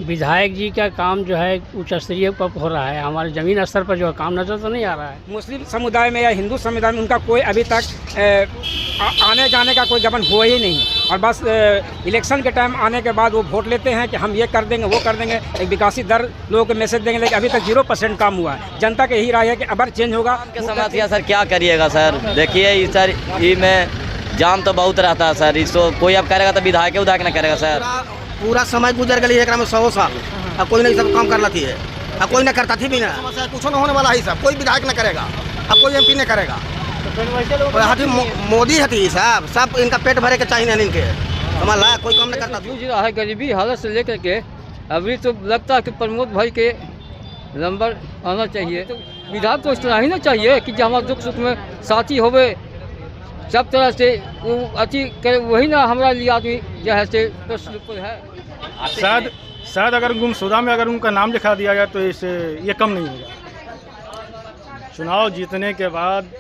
विधायक जी का काम जो है उच्च स्तरीय पर हो रहा है, हमारे ज़मीन स्तर पर जो है काम नज़र तो नहीं आ रहा है। मुस्लिम समुदाय में या हिंदू समुदाय में उनका कोई अभी तक आने जाने का कोई गबन हुआ ही नहीं, और बस इलेक्शन के टाइम आने के बाद वो वोट लेते हैं कि हम ये कर देंगे वो कर देंगे, एक विकासी दर लोगों को मैसेज देंगे, लेकिन अभी तक 0% काम हुआ है। जनता के यही राय है कि अगर चेंज होगा। समस्या सर क्या करिएगा सर, देखिए सर ये में जाम तो बहुत रहता है सर, इसको कोई अब करेगा तो विधायक उधायक न करेगा सर। पूरा समय गुजर गई है में 100 साल, अब कोई नहीं सब काम करना थी, अब कोई नहीं करता थी भी ना, कुछ न होने वाला ही सब, कोई विधायक न करेगा, अब कोई MP नहीं करेगा। हटी मोदी हटी साहब, सब इनका पेट भरे के चाहिए नहीं, इनके समझ ला, कोई काम नहीं करता। जूझ रहा है गरीबी हालत से लेकर के, अभी तो लगता है कि प्रमोद भाई के नंबर आना चाहिए। तो विधायक को इस तरह ही ना चाहिए कि हमारे दुख सुख में साथी होवे, सब तरह से वो अच्छी करे, वही ना हमारा लिए आदमी जो है से है। शायद अगर गुमशुदा में अगर उनका नाम लिखा दिया गया तो इससे ये कम नहीं होगा। चुनाव जीतने के बाद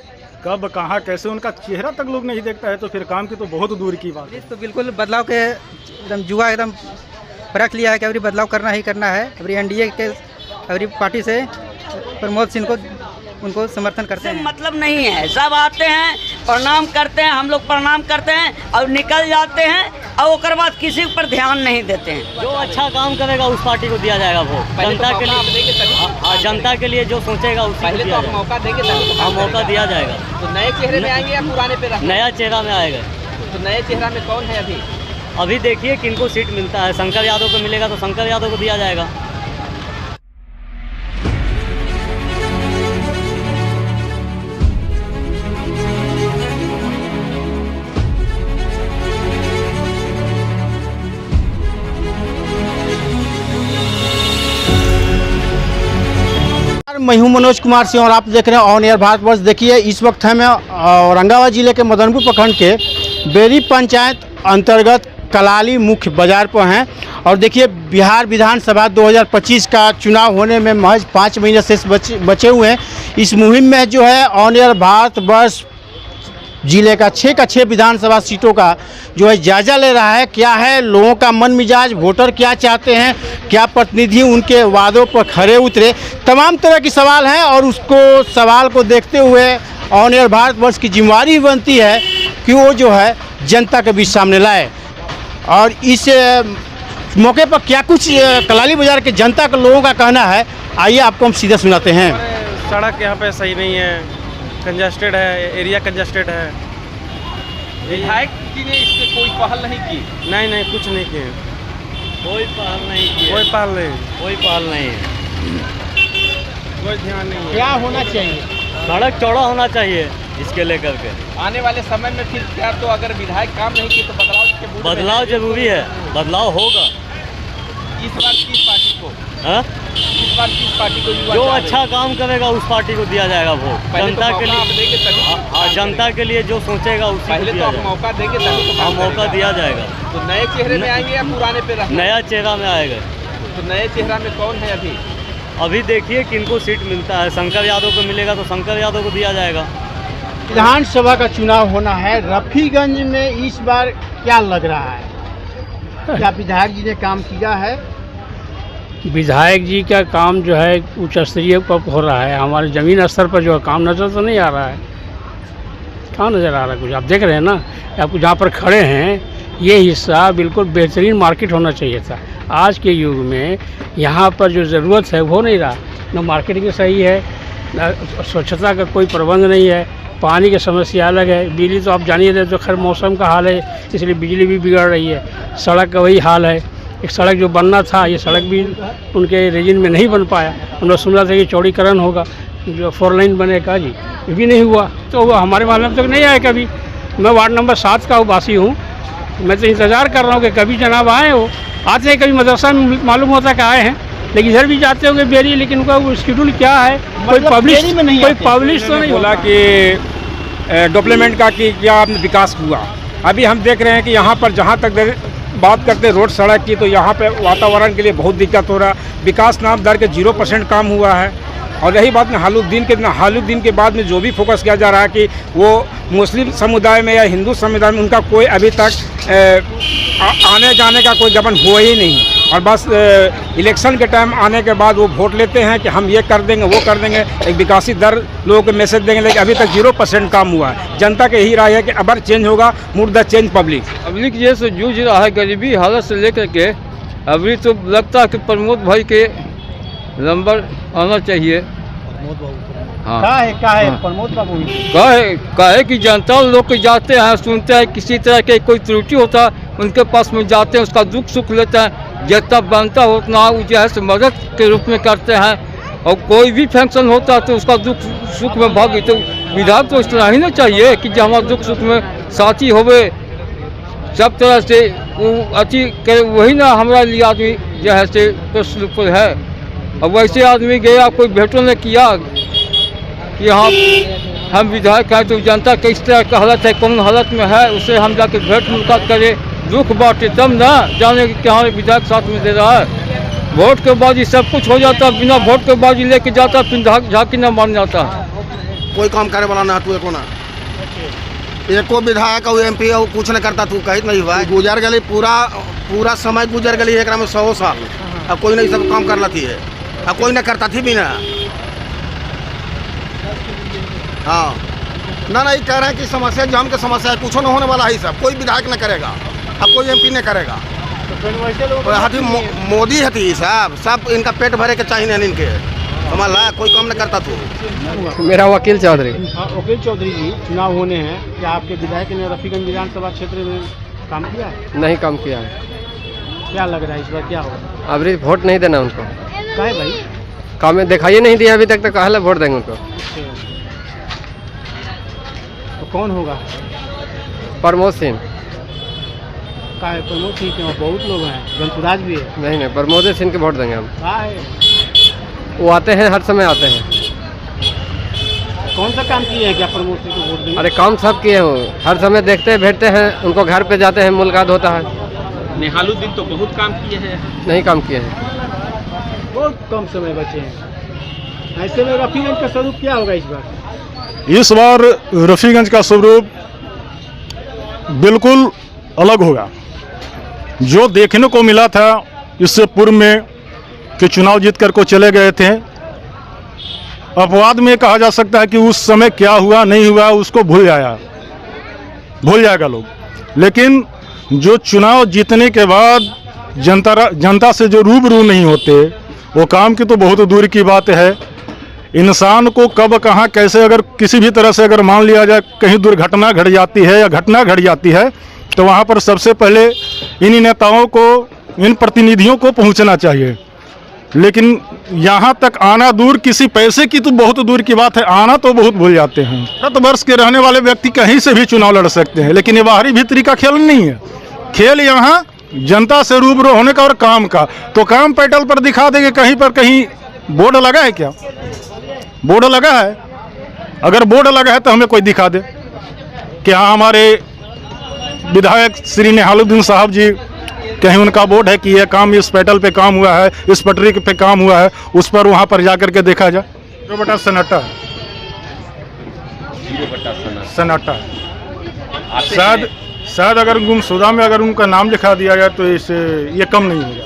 कब कहाँ कैसे उनका चेहरा तक लोग नहीं देखता है, तो फिर काम की तो बहुत दूर की बात है। तो बिल्कुल बदलाव के एकदम जुआ एकदम परख लिया है कि अभी बदलाव करना ही करना है। अभी NDA के अभी पार्टी से प्रमोद सिंह को उनको समर्थन करते हैं। मतलब नहीं है, सब आते हैं प्रणाम करते हैं, हम लोग प्रणाम करते हैं और निकल जाते हैं, और उसके बाद किसी पर ध्यान नहीं देते हैं। जो अच्छा काम करेगा उस पार्टी को दिया जाएगा वोट, जनता के लिए, जनता के लिए जो सोचेगा उसी को दिया जाएगा। मौका देंगे, हाँ मौका दिया जाएगा। तो नए चेहरे में आएंगे या पुराने पे? नया चेहरा में आएगा। तो नए चेहरा में कौन है अभी? अभी देखिए किनको सीट मिलता है, शंकर यादव को मिलेगा तो शंकर यादव को दिया जाएगा। मैं हूं मनोज कुमार सिंह और आप देख रहे हैं ऑन एयर भारतवर्ष। देखिए इस वक्त हमें औरंगाबाद जिले के मदनपुर प्रखंड के बेरी पंचायत अंतर्गत कलाली मुख्य बाजार पर हैं, और देखिए बिहार विधानसभा 2025 का चुनाव होने में महज 5 महीने से बचे हुए हैं। इस मुहिम में जो है ऑन एयर भारतवर्ष जिले का 6 विधानसभा सीटों का जो है जायजा ले रहा है। क्या है लोगों का मन मिजाज, वोटर क्या चाहते हैं, क्या प्रतिनिधि उनके वादों पर खरे उतरे, तमाम तरह की सवाल हैं, और उसको सवाल को देखते हुए ऑन एयर भारतवर्ष की जिम्मेवारी बनती है कि वो जो है जनता के बीच सामने लाए। और इस मौके पर क्या कुछ कलाली बाजार के जनता के लोगों का कहना है, आइए आपको हम सीधे सुनाते हैं। सड़क यहाँ पे सही नहीं है, कंजस्टेड है, एरिया कंजस्टेड है। विधायक जी ने इस पे कोई पहल नहीं की? नहीं कुछ नहीं किए, कोई पहल नहीं की, कोई पहल नहीं, कोई पहल नहीं, कोई ध्यान नहीं। क्या होना चाहिए? सड़क चौड़ा होना चाहिए इसके लेकर के। आने वाले समय में फिर क्या, तो अगर विधायक काम नहीं किए तो बदलाव जरूरी है, बदलाव होगा। इस बार किस पार्टी को? हाँ? इस बार किस पार्टी को? जो अच्छा काम करेगा उस पार्टी को दिया जाएगा वोट, जनता के लिए। हाँ जनता के लिए जो सोचेगा उसी को दिया जाएगा। मौका देंगे, हाँ मौका दिया जाएगा। तो नए चेहरे में आएंगे या पुराने पे रहेंगे? नया चेहरा में आएगा। तो नए चेहरा में कौन है अभी? अभी देखिए किनको सीट मिलता है, शंकर यादव को मिलेगा तो शंकर यादव को दिया जाएगा। विधानसभा का चुनाव होना है, रफीगंज में इस बार क्या लग रहा है? क्या विधायक जी ने काम किया है? विधायक जी का काम जो है उच्च स्तरीय पर हो रहा है, हमारे ज़मीन स्तर पर जो है काम नज़र तो नहीं आ रहा है। कहाँ नज़र आ रहा है? कुछ आप देख रहे हैं ना, आप जहाँ पर खड़े हैं ये हिस्सा बिल्कुल बेहतरीन मार्केट होना चाहिए था। आज के युग में यहाँ पर जो ज़रूरत है वो नहीं रहा, न मार्केट की सही है, न स्वच्छता का कोई प्रबंध नहीं है, पानी की समस्या अलग है, बिजली तो आप जानिए रहे तो खैर मौसम का हाल है इसलिए बिजली भी बिगड़ रही है, सड़क का वही हाल है। एक सड़क जो बनना था ये सड़क भी उनके रीजन में नहीं बन पाया। उन्होंने सुना था कि चौड़ीकरण होगा, जो 4 लाइन बनेगा जी, ये भी नहीं हुआ, तो वो हमारे मालूम तक नहीं आया कभी। मैं वार्ड नंबर 7 का वासी हूँ, मैं तो इंतज़ार कर रहा हूँ कि कभी जनाब आए हो। आते हैं कभी मदरसा में मालूम होता कि आए हैं, लेकिन इधर भी जाते होंगे बेरी, लेकिन उनका शेड्यूल क्या है कोई पब्लिश तो नहीं बोला कि डेवलपमेंट का कि क्या विकास हुआ। अभी हम देख रहे हैं कि यहाँ पर जहाँ तक बात करते रोड सड़क की, तो यहाँ पे वातावरण के लिए बहुत दिक्कत हो रहा। विकास नाम दर के 0% काम हुआ है। और रही बात में हालुद्दीन के बाद में जो भी फोकस किया जा रहा है कि वो मुस्लिम समुदाय में या हिंदू समुदाय में उनका कोई अभी तक आने जाने का कोई गबन हुआ ही नहीं, और बस इलेक्शन के टाइम आने के बाद वो वोट लेते हैं कि हम ये कर देंगे वो कर देंगे, एक विकासी दर लोगों को मैसेज देंगे, लेकिन अभी तक 0% काम हुआ है। जनता के यही राय है कि अबर चेंज होगा, mood the change public. Public ये से जूझ रहा है गरीबी हालत से लेकर के, अभी तो लगता है कि प्रमोद भाई के नंबर आना चाहिए। हाँ क्या है प्रमोद बाबू काहे कि जनता लोग जाते हैं, सुनते हैं, किसी तरह के कोई त्रुटि होता है उनके पास में जाते हैं, उसका दुख सुख लेते हैं, जितना बनता हो उतना वो जो है मदद के रूप में करते हैं। और कोई भी फंक्शन होता है तो उसका दुख सुख में भागी। तो विधायक तो इस तरह ही ना चाहिए कि जो हमारे दुख सुख में साथी होवे, सब तरह से वो अच्छी करे, वही ना हमारा लिए आदमी जो है से प्रश्न है। अब वैसे आदमी गया कोई भेटो ने किया कि हम विधायक हैं तो जनता किस तरह का हालत है, कौन हालत में है, उससे हम जाके भेंट मुलाकात करें, दुख बांटे, तब ना जाने कि क्या विधायक साथ में दे रहा है। वोट के बाद ही सब कुछ हो जाता, बिना वोट के बाद ही लेके जाता, फिर झांकी न मान जाता। कोई काम करे वाला ना तू एको ना, एको विधायक और MP कुछ न करता, तू कही नहीं हुआ। गुजर गली पूरा समय गुजर गली एक में 100 साल, अब कोई नहीं सब काम कर लेती है, अब कोई न करता थी भी ना। हाँ ना नहीं कह रहे हैं कि समस्या जाम की समस्या है, कुछ न होने वाला है, सब कोई विधायक न करेगा, अब कोई MP न करेगा। तो हाथी मोदी हती साहब, सब इनका पेट भरे के चाहिए नहीं इनके, समझ ला, कोई काम न करता तू। मेरा वकील चौधरी। वकील चौधरी जी, चुनाव होने हैं, क्या आपके विधायक ने रफीगंज विधानसभा क्षेत्र में काम किया है? नहीं काम किया है। क्या लग रहा है इस बार क्या होगा? अभी वोट नहीं देना उनको। क्या है भाई? काम दिखाई नहीं दिया अभी तक, तो कहा वोट देंगे उनको। तो कौन होगा? प्रमोद सिंह। क्या है प्रमोद सिंह? क्यों? बहुत लोग हैं, जनसुराज भी है। नहीं प्रमोद सिंह के वोट देंगे हम। क्या है? वो आते हैं, हर समय आते हैं। कौन सा काम किए हैं क्या प्रमोद सिंह को वोट देंगे? अरे काम सब किए हो, हर समय देखते हैं, बैठते हैं, उनको घर पे जाते हैं, मुलाकात होता है। नेहालुद्दीन तो बहुत काम किए हैं। नहीं काम किए हैं, बहुत कम समय बचे हैं। ऐसे में रफीगंज का स्वरूप क्या होगा इस बार? इस बार रफीगंज का स्वरूप बिल्कुल अलग होगा। जो देखने को मिला था इससे पूर्व में कि चुनाव जीत कर को चले गए थे, अपवाद में कहा जा सकता है कि उस समय क्या हुआ नहीं हुआ उसको भूल जाएगा लोग। लेकिन जो चुनाव जीतने के बाद जनता से जो रूबरू नहीं होते, वो काम की तो बहुत दूर की बात है। इंसान को कब कहाँ कैसे अगर किसी भी तरह से अगर मान लिया जाए कहीं दुर्घटना घट जाती है या घटना घट जाती है, तो वहाँ पर सबसे पहले इन नेताओं को, इन प्रतिनिधियों को पहुँचना चाहिए। लेकिन यहाँ तक आना दूर, किसी पैसे की तो बहुत दूर की बात है, आना तो बहुत भूल जाते हैं। 7 वर्ष के रहने वाले व्यक्ति कहीं से भी चुनाव लड़ सकते हैं, लेकिन ये बाहरी भीतरी का खेल नहीं है। खेल यहाँ जनता से रूबरू होने का और काम का। तो काम पेटल पर दिखा देंगे, कहीं पर कहीं बोर्ड लगा है क्या? बोर्ड लगा है? अगर बोर्ड लगा है तो हमें कोई दिखा दे कि हाँ हमारे विधायक श्री नेहालुद्दीन साहब जी, कहीं उनका बोर्ड है कि यह काम इस पेटल पे काम हुआ है, इस पटरी पे काम हुआ है, उस पर वहाँ पर जाकर के देखा जाए। 0 सन्नाटा शायद अगर गुमशुदा में अगर उनका नाम लिखा दिया गया तो इससे ये कम नहीं होगा।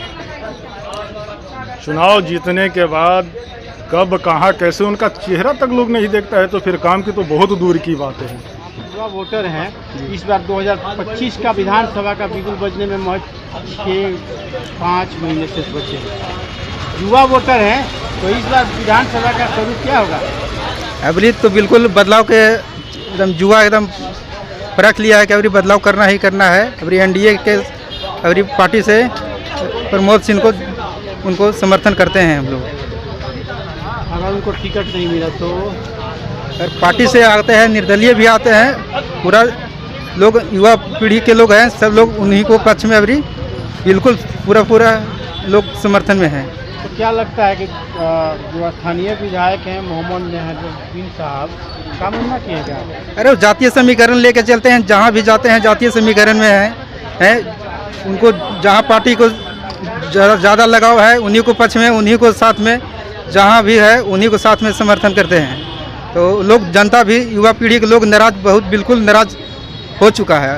चुनाव जीतने के बाद कब कहाँ कैसे उनका चेहरा तक लोग नहीं देखता है, तो फिर काम की तो बहुत दूर की बात है। युवा वोटर हैं, इस बार 2025 का विधानसभा का बिगुल बजने में महज 5 महीने से बचे हैं। युवा वोटर हैं, तो इस बार विधानसभा का स्वरूप क्या होगा? अभी तो बिल्कुल बदलाव के एकदम जुआ एकदम परख लिया है कि अभी बदलाव करना ही करना है। अभी NDA के अभी पार्टी से प्रमोद सिंह को उनको समर्थन करते हैं हम लोग। अगर उनको टिकट नहीं मिला तो पार्टी से आते हैं, निर्दलीय भी आते हैं, पूरा लोग युवा पीढ़ी के लोग हैं, सब लोग उन्हीं को पक्ष में अभी बिल्कुल पूरा लोग समर्थन में हैं। तो क्या लगता है कि जो स्थानीय विधायक हैं मोहम्मद नेहालुद्दीन साहब काम ना किए क्या? अरे जातीय समीकरण लेके चलते हैं, जहाँ भी जाते हैं जातीय समीकरण में हैं। उनको जहाँ पार्टी को ज़्यादा लगाव है उन्हीं को पक्ष में, उन्हीं को साथ में, जहाँ भी है उन्हीं को साथ में समर्थन करते हैं। तो लोग, जनता भी, युवा पीढ़ी के लोग नाराज, बहुत बिल्कुल नाराज हो चुका है।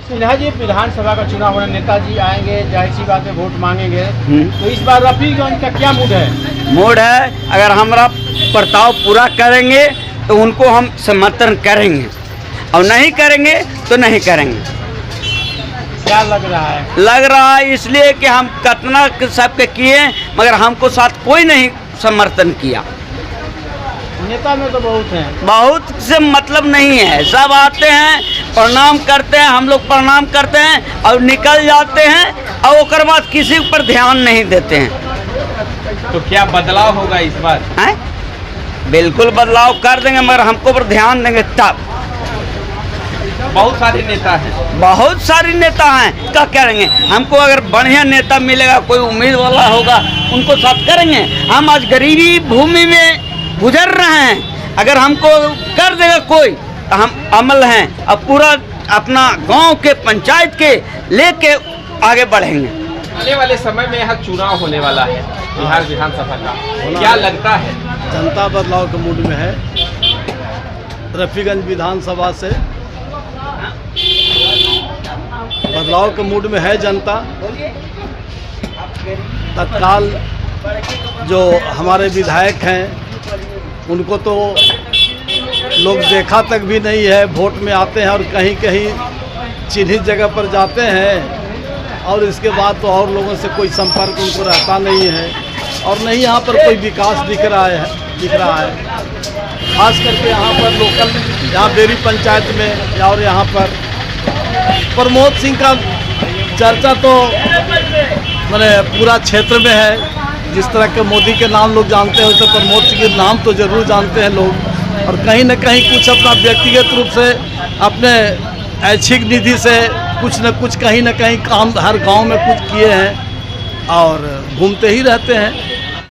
सिन्हा जी, विधानसभा का चुनाव होने, नेताजी आएंगे, जाहिर सी बात है वोट मांगेंगे, तो इस बार रफीगंज का क्या मूड है? मूड है, अगर हमारा बर्ताव पूरा करेंगे तो उनको हम समर्थन करेंगे और नहीं करेंगे तो नहीं करेंगे। क्या लग रहा है? लग रहा है इसलिए कि हम कितना सबके किए मगर हमको साथ कोई नहीं समर्थन किया। नेता में तो बहुत हैं, बहुत से मतलब नहीं है, सब आते हैं प्रणाम करते हैं, हम लोग प्रणाम करते हैं और निकल जाते हैं और उसके बाद किसी पर ध्यान नहीं देते हैं। तो क्या बदलाव होगा इस बार? हैं? बिल्कुल बदलाव कर देंगे मगर हमको पर ध्यान देंगे तब। बहुत सारे नेता हैं, बहुत सारे नेता हैं, क्या करेंगे? हमको अगर बढ़िया नेता मिलेगा, कोई उम्मीद वाला होगा, उनको साथ करेंगे। हम आज गरीबी भूमि में गुजर रहे हैं, अगर हमको कर देगा कोई तो हम अमल हैं और पूरा अपना गांव के पंचायत के लेके आगे बढ़ेंगे। आने वाले समय में यहाँ चुनाव होने वाला है बिहार विधानसभा का, क्या लगता है? जनता बदलाव के मूड में है। रफीगंज विधानसभा से बदलाव के मूड में है जनता। तत्काल जो हमारे विधायक हैं उनको तो लोग देखा तक भी नहीं है, वोट में आते हैं और कहीं कहीं चिन्हित जगह पर जाते हैं और इसके बाद तो और लोगों से कोई संपर्क उनको रहता नहीं है और नहीं यहाँ पर कोई विकास दिख रहा है। खास करके यहाँ पर लोकल, यहाँ बेरी पंचायत में और यहाँ पर प्रमोद सिंह का चर्चा तो मैंने पूरा क्षेत्र में है। जिस तरह के मोदी के नाम लोग जानते हैं वैसे प्रमोद सिंह के नाम तो जरूर जानते हैं लोग, और कहीं न कहीं कुछ अपना व्यक्तिगत रूप से अपने ऐच्छिक निधि से कुछ न कुछ कहीं न कहीं काम हर गांव में कुछ किए हैं और घूमते ही रहते हैं।